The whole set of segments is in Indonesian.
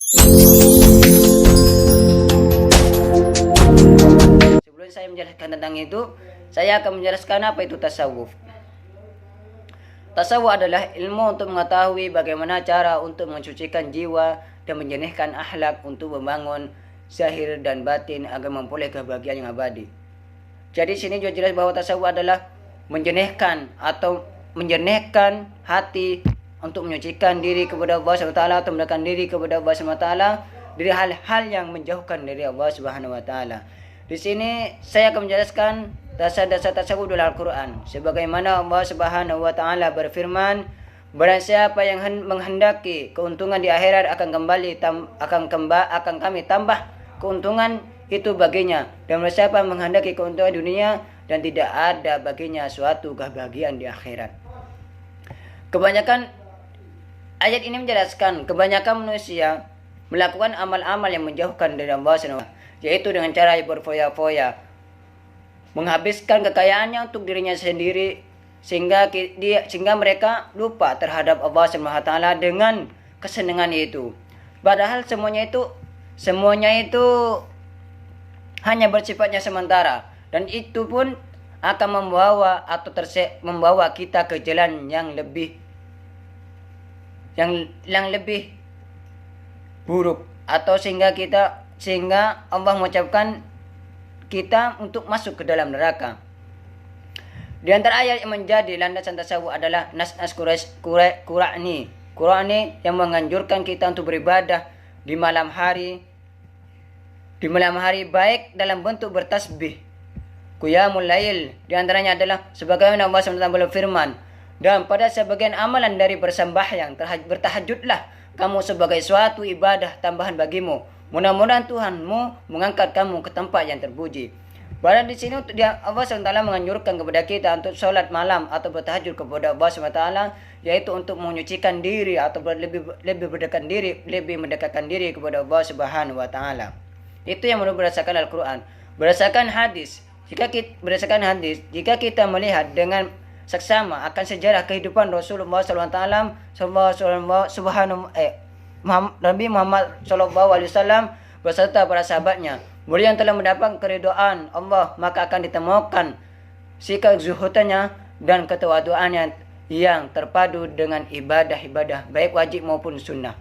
Sebelum saya menjelaskan tentang itu, saya akan menjelaskan apa itu tasawuf. Tasawuf adalah ilmu untuk mengetahui bagaimana cara untuk mensucikan jiwa dan menjernihkan akhlak untuk membangun zahir dan batin agar memperoleh kebahagiaan yang abadi. Jadi sini juga jelas bahwa tasawuf adalah menjernihkan atau menjernihkan hati untuk menyucikan diri kepada Allah SWT atau mendekatkan diri kepada Allah SWT dari hal-hal yang menjauhkan dari Allah Subhanahu wa taala. Di sini saya akan menjelaskan dasar-dasar tasawuf dalam Al-Qur'an. Sebagaimana Allah Subhanahu wa taala berfirman, barang siapa yang menghendaki keuntungan di akhirat akan kami tambah keuntungan itu baginya, dan barang siapa menghendaki keuntungan dunia dan tidak ada baginya suatu kebahagiaan di akhirat. Kebanyakan ayat ini menjelaskan kebanyakan manusia melakukan amal-amal yang menjauhkan dari Allah SWT, yaitu dengan cara berfoya-foya, menghabiskan kekayaannya untuk dirinya sendiri sehingga mereka lupa terhadap Allah SWT dengan kesenangan itu. Padahal semuanya itu hanya bersifatnya sementara, dan itu pun akan membawa kita ke jalan yang lebih buruk, atau sehingga Allah mengucapkan kita untuk masuk ke dalam neraka. Di antara ayat yang menjadi landasan tasawuf adalah nas-nas Qur'ani yang menganjurkan kita untuk beribadah di malam hari baik dalam bentuk bertasbih, qiyamul lail. Di antaranya adalah sebagaimana Allah SWT berfirman, dan pada sebagian amalan dari bersembahyang bertahajudlah kamu sebagai suatu ibadah tambahan bagimu. Mudah-mudahan Tuhanmu mengangkat kamu ke tempat yang terpuji. Pada di sini Allah SWT menganjurkan kepada kita untuk sholat malam atau bertahajud kepada Allah SWT, yaitu untuk menyucikan diri atau lebih mendekatkan diri kepada Allah Subhanahu wa taala. Itu yang menurut berdasarkan Al-Qur'an. Berdasarkan hadis, jika kita melihat dengan seksama akan sejarah kehidupan Rasulullah SAW, Nabi Muhammad SAW beserta para sahabatnya, beliau yang telah mendapat keridhaan Allah, maka akan ditemukan sikap zuhudannya dan ketawaduannya yang terpadu dengan ibadah-ibadah baik wajib maupun sunnah.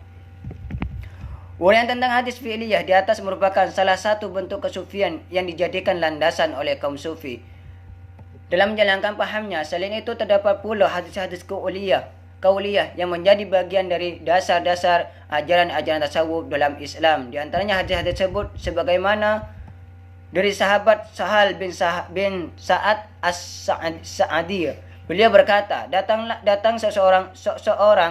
Uraian tentang hadis fi'liyah di atas merupakan salah satu bentuk kesufian yang dijadikan landasan oleh kaum sufi dalam menjalankan pahamnya. Selain itu terdapat pula hadis-hadis kauliyah yang menjadi bagian dari dasar-dasar ajaran-ajaran tasawuf dalam Islam. Di antaranya hadis-hadis tersebut sebagaimana dari sahabat Sahal bin Sa'ad As-Sa'adi. Beliau berkata, datang seseorang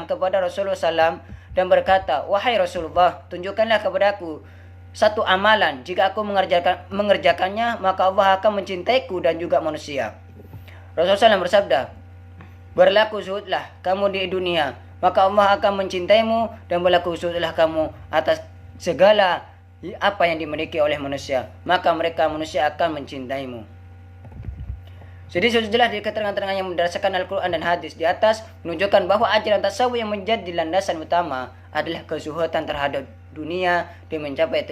kepada Rasulullah SAW dan berkata, wahai Rasulullah, tunjukkanlah kepadaku satu amalan, jika aku mengerjakannya maka Allah akan mencintaiku dan juga manusia. Rasulullah SAW bersabda, berlaku zuhudlah kamu di dunia, maka Allah akan mencintaimu, dan berlaku zuhudlah kamu atas segala apa yang dimiliki oleh manusia, maka manusia akan mencintaimu. Jadi sudah jelas di keterangan-keterangan yang berdasarkan Al-Quran dan hadis di atas menunjukkan bahwa ajaran tasawuf yang menjadi landasan utama adalah kezuhudan terhadap dunia dan mencapai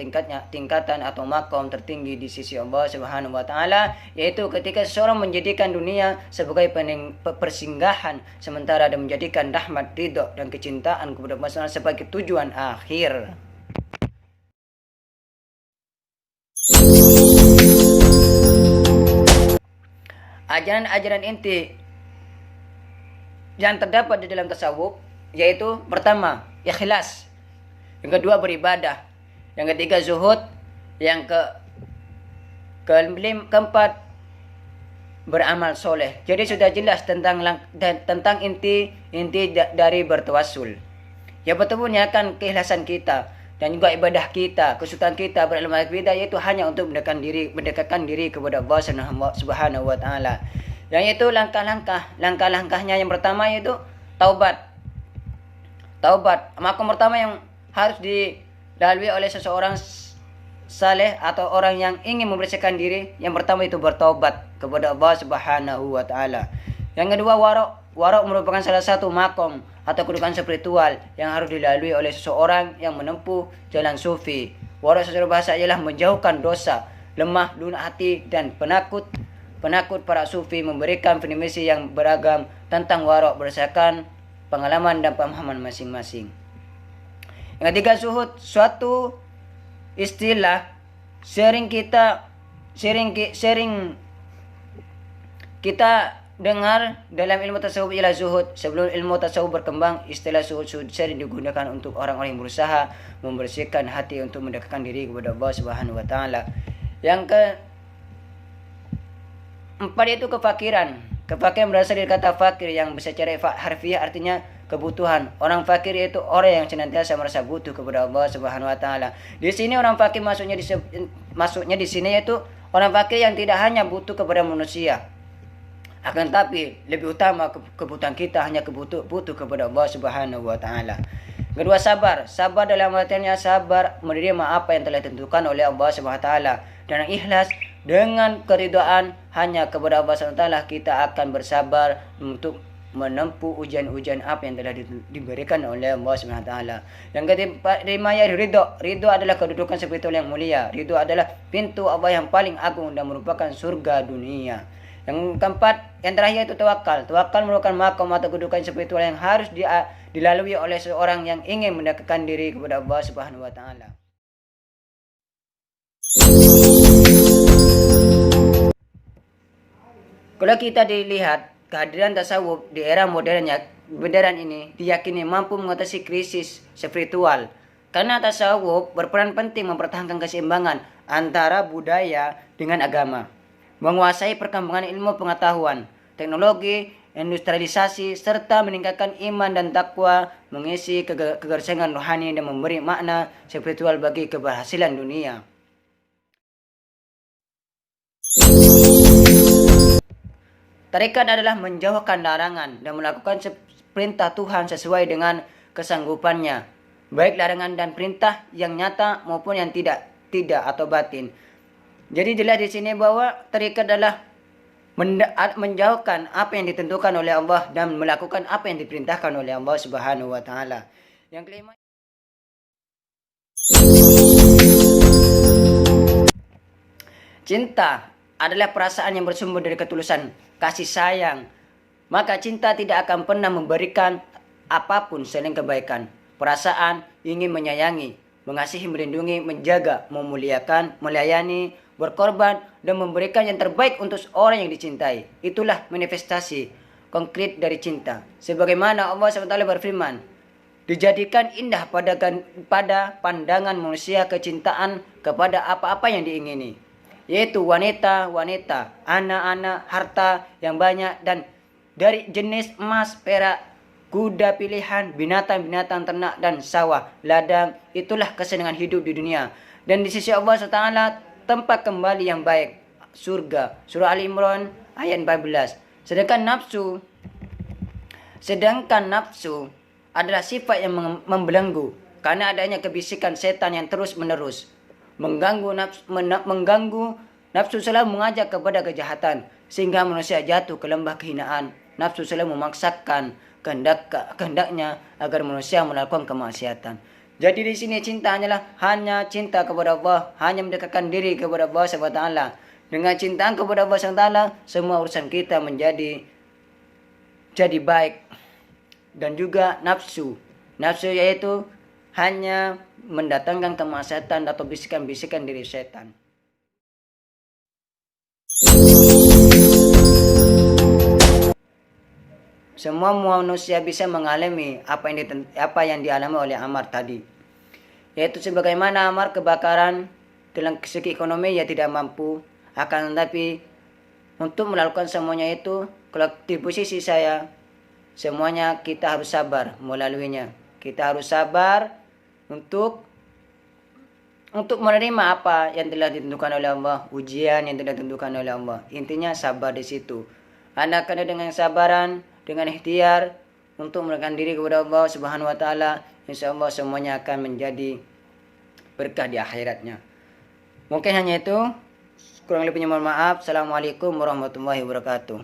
tingkatan atau makom tertinggi di sisi Allah Subhanahu wa taala, yaitu ketika seseorang menjadikan dunia sebagai persinggahan sementara dan menjadikan rahmat, ridho dan kecintaan kepada Allah sebagai tujuan akhir. Ajaran-ajaran inti yang terdapat di dalam tasawuf yaitu pertama, ikhlas. Yang kedua, beribadah. Yang ketiga, zuhud. Yang keempat, beramal soleh. Jadi sudah jelas tentang inti dari bertawassul. Yang pertama akan keikhlasan kita dan juga ibadah kita, kesukaan kita berilmu akidah, yaitu hanya untuk mendekatkan diri kepada Allah Subhanahu wa taala. Yang itu langkah-langkahnya yang pertama yaitu taubat. Makom pertama yang harus dilalui oleh seseorang saleh atau orang yang ingin membersihkan diri, yang pertama itu bertaubat kepada Allah Subhanahu wa taala. Yang kedua, warok merupakan salah satu makom atau kedudukan spiritual yang harus dilalui oleh seseorang yang menempuh jalan sufi. Wara secara bahasa ialah menjauhkan dosa, lemah lunak hati dan penakut. Penakut para sufi memberikan definisi yang beragam tentang warok berdasarkan pengalaman dan pemahaman masing-masing. Yang ketiga, zuhud, suatu istilah sering kita dengar dalam ilmu tasawuf ialah zuhud. Sebelum ilmu tasawuf berkembang, istilah zuhud sering digunakan untuk orang-orang yang berusaha membersihkan hati untuk mendekatkan diri kepada Allah Subhanahu wa taala. Yang keempat itu kefakiran. Kefakiran berasal dari kata fakir yang secara harfiah artinya kebutuhan. Orang fakir itu orang yang senantiasa merasa butuh kepada Allah Subhanahu wa taala. Di sini orang fakir maksudnya di sini yaitu orang fakir yang tidak hanya butuh kepada manusia, akan tapi lebih utama kebutuhan kita hanya butuh kepada Allah Subhanahu wa taala. Kedua, sabar. Sabar dalam artinya sabar menerima apa yang telah ditentukan oleh Allah Subhanahu wa taala dan ikhlas dengan keridhaan hanya kepada Allah Subhanahu wa taala kita akan bersabar untuk menempuh ujian-ujian apa yang telah diberikan oleh Allah Subhanahu wa taala. Yang kelima ya ridho. Ridho adalah kedudukan spiritual yang mulia. Ridho adalah pintu Allah yang paling agung dan merupakan surga dunia. Yang keempat, yang terakhir itu tawakal. Tawakal merupakan makom atau kedudukan spiritual yang harus dilalui oleh seorang yang ingin mendekatkan diri kepada Allah Subhanahu wa taala. Kalau kita dilihat kehadiran tasawuf di era modern ini diyakini mampu mengatasi krisis spiritual karena tasawuf berperan penting mempertahankan keseimbangan antara budaya dengan agama, menguasai perkembangan ilmu pengetahuan, teknologi, industrialisasi, serta meningkatkan iman dan takwa, mengisi kegersangan rohani dan memberi makna spiritual bagi keberhasilan dunia. Tarekat adalah menjauhkan larangan dan melakukan perintah Tuhan sesuai dengan kesanggupannya, baik larangan dan perintah yang nyata maupun yang tidak atau batin. Jadi jelas di sini bahwa tarekat adalah menjauhkan apa yang ditentukan oleh Allah dan melakukan apa yang diperintahkan oleh Allah Subhanahu wa taala. Yang kelima, cinta adalah perasaan yang bersumber dari ketulusan kasih sayang. Maka cinta tidak akan pernah memberikan apapun selain kebaikan. Perasaan ingin menyayangi, mengasihi, melindungi, menjaga, memuliakan, melayani, berkorban, dan memberikan yang terbaik untuk orang yang dicintai. Itulah manifestasi konkret dari cinta. Sebagaimana Allah SWT berfirman, dijadikan indah pada pandangan manusia kecintaan kepada apa-apa yang diingini, yaitu wanita-wanita, anak-anak, harta yang banyak, dan dari jenis emas, perak, kuda pilihan, binatang-binatang ternak, dan sawah, ladang. Itulah kesenangan hidup di dunia. Dan di sisi Allah SWT, tempat kembali yang baik, surga. Surah Ali Imran ayat 14. Sedangkan nafsu adalah sifat yang membelenggu karena adanya kebisikan setan yang terus menerus mengganggu nafsu selalu mengajak kepada kejahatan sehingga manusia jatuh ke lembah kehinaan. Nafsu selalu memaksakan kehendaknya agar manusia melakukan kemaksiatan. Jadi di sini cinta hanya cinta kepada Allah, hanya mendekatkan diri kepada Allah SWT. Dengan cintaan kepada Allah SWT, semua urusan kita jadi baik. Dan juga nafsu yaitu hanya mendatangkan kemaksiatan atau bisikan-bisikan dari setan. Semua manusia bisa mengalami apa yang dialami oleh Ammar tadi, yaitu sebagaimana Ammar kebakaran dalam segi ekonomi ia tidak mampu, akan tetapi untuk melakukan semuanya itu, kalau di posisi saya, semuanya kita harus sabar melaluinya. Kita harus sabar untuk menerima apa yang telah ditentukan oleh Allah, ujian yang telah ditentukan oleh Allah. Intinya sabar di situ. Anda kena dengan sabaran, dengan ikhtiar untuk mendekatkan diri kepada Allah Subhanahu wa taala, insyaallah semuanya akan menjadi berkah di akhiratnya. Mungkin hanya itu. Kurang lebihnya mohon maaf. Assalamualaikum warahmatullahi wabarakatuh.